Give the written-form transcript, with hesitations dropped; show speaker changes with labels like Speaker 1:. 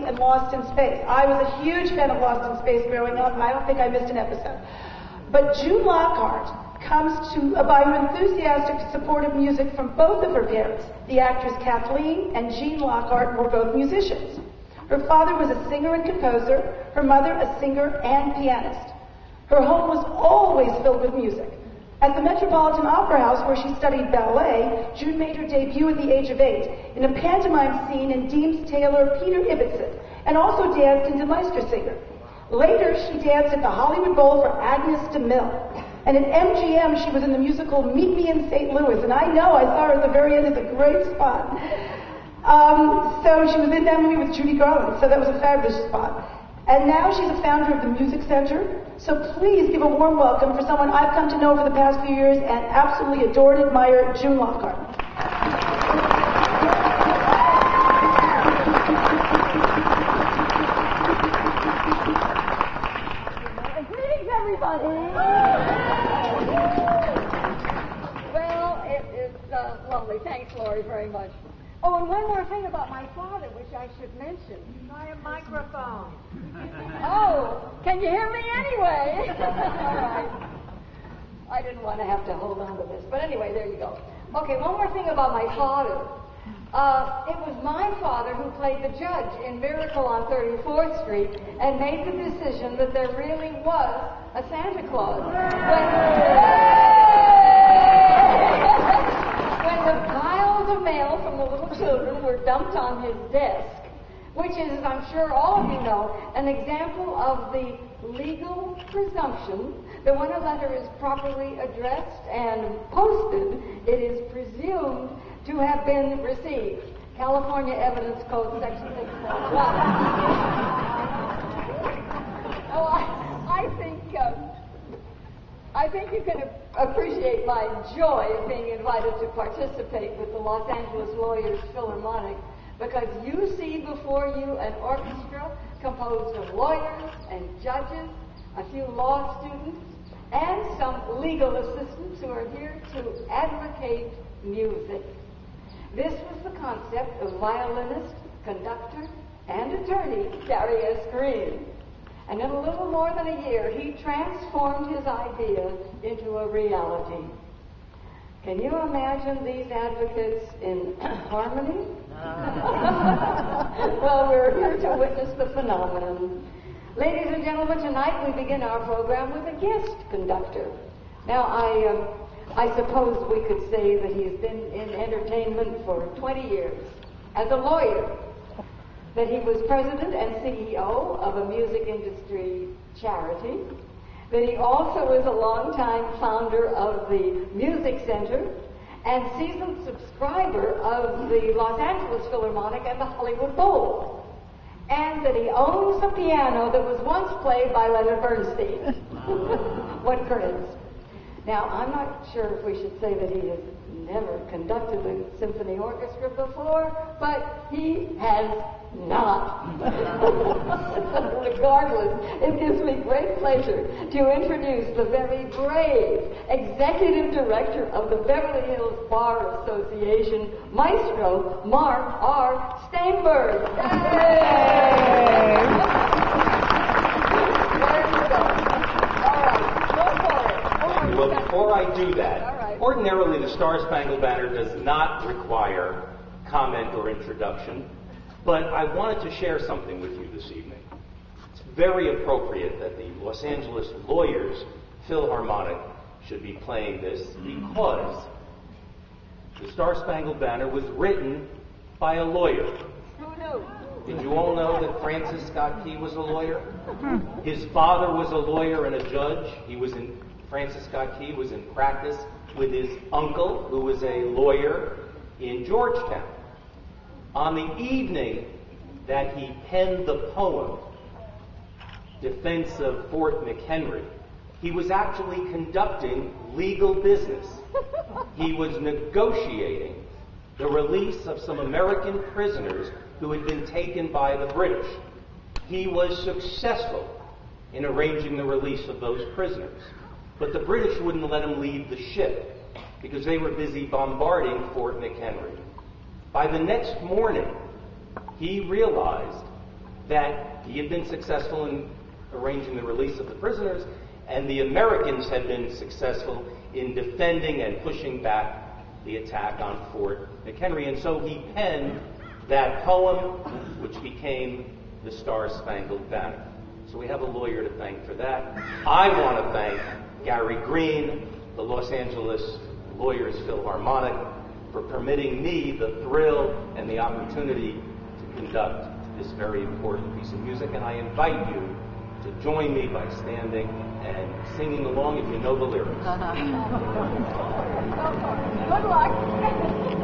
Speaker 1: and Lost in Space. I was a huge fan of Lost in Space growing up, and I don't think I missed an episode. But June Lockhart comes to by enthusiastic support of music from both of her parents. The actress Kathleen and June Lockhart were both musicians. Her father was a singer and composer, her mother a singer and pianist. Her home was always filled with music. At the Metropolitan Opera House, where she studied ballet, June made her debut at the age of 8 in a pantomime scene in Deems Taylor Peter Ibbotson, and also danced in De Meistersinger. Later, she danced at the Hollywood Bowl for Agnes DeMille. And at MGM, she was in the musical Meet Me in St. Louis, and I know I saw her at the very end. It's a great spot. So she was in that movie with Judy Garland, so that was a fabulous spot. And now she's a founder of the Music Center. So please give a warm welcome for someone I've come to know over the past few years and absolutely adore and admire, June Lockhart.
Speaker 2: Greetings, everybody. Well, it is lovely. Thanks, Lori, very much. Oh, and one more thing about my father, which I should mention.
Speaker 3: Try a microphone.
Speaker 2: Oh, can you hear me anyway? All right. I didn't want to have to hold on to this. But anyway, there you go. Okay, one more thing about my father. It was my father who played the judge in Miracle on 34th Street and made the decision that there really was a Santa Claus. When the piles of mail from the little children were dumped on his desk, which is, as I'm sure all of you know, an example of the legal presumption that when a letter is properly addressed and posted, it is presumed to have been received. California Evidence Code, Section 6.1. Oh, I think you can appreciate my joy of being invited to participate with the Los Angeles Lawyers Philharmonic, because you see before you an orchestra composed of lawyers and judges, a few law students, and some legal assistants who are here to advocate music. This was the concept of violinist, conductor, and attorney Gary S. Green. And in a little more than a year, he transformed his idea into a reality. Can you imagine these advocates in harmony? Well, we're here to witness the phenomenon. Ladies and gentlemen, tonight we begin our program with a guest conductor. Now, I suppose we could say that he's been in entertainment for 20 years as a lawyer, that he was president and CEO of a music industry charity, that he also is a longtime founder of the Music Center and seasoned subscriber of the Los Angeles Philharmonic and the Hollywood Bowl, and that he owns a piano that was once played by Leonard Bernstein. What courage. Now, I'm not sure if we should say that he has never conducted a symphony orchestra before, but he has not. Regardless, it gives me great pleasure to introduce the very brave executive director of the Beverly Hills Bar Association, Maestro Marc R. Staenberg.
Speaker 4: Well, before I do that, ordinarily the Star-Spangled Banner does not require comment or introduction, but I wanted to share something with you this evening. It's very appropriate that the Los Angeles Lawyers Philharmonic should be playing this because the Star-Spangled Banner was written by a lawyer.
Speaker 2: Who knew?
Speaker 4: Did you all know that Francis Scott Key was a lawyer? His father was a lawyer and a judge. Francis Scott Key was in practice with his uncle, who was a lawyer in Georgetown. On the evening that he penned the poem, Defense of Fort McHenry, he was actually conducting legal business. He was negotiating the release of some American prisoners who had been taken by the British. He was successful in arranging the release of those prisoners. But the British wouldn't let him leave the ship because they were busy bombarding Fort McHenry. By the next morning, he realized that he had been successful in arranging the release of the prisoners, and the Americans had been successful in defending and pushing back the attack on Fort McHenry. And so he penned that poem, which became the Star-Spangled Banner. So we have a lawyer to thank for that. I want to thank Gary Green, the Los Angeles Lawyers Philharmonic, for permitting me the thrill and the opportunity to conduct this very important piece of music. And I invite you to join me by standing and singing along if you know the lyrics.
Speaker 2: Good luck.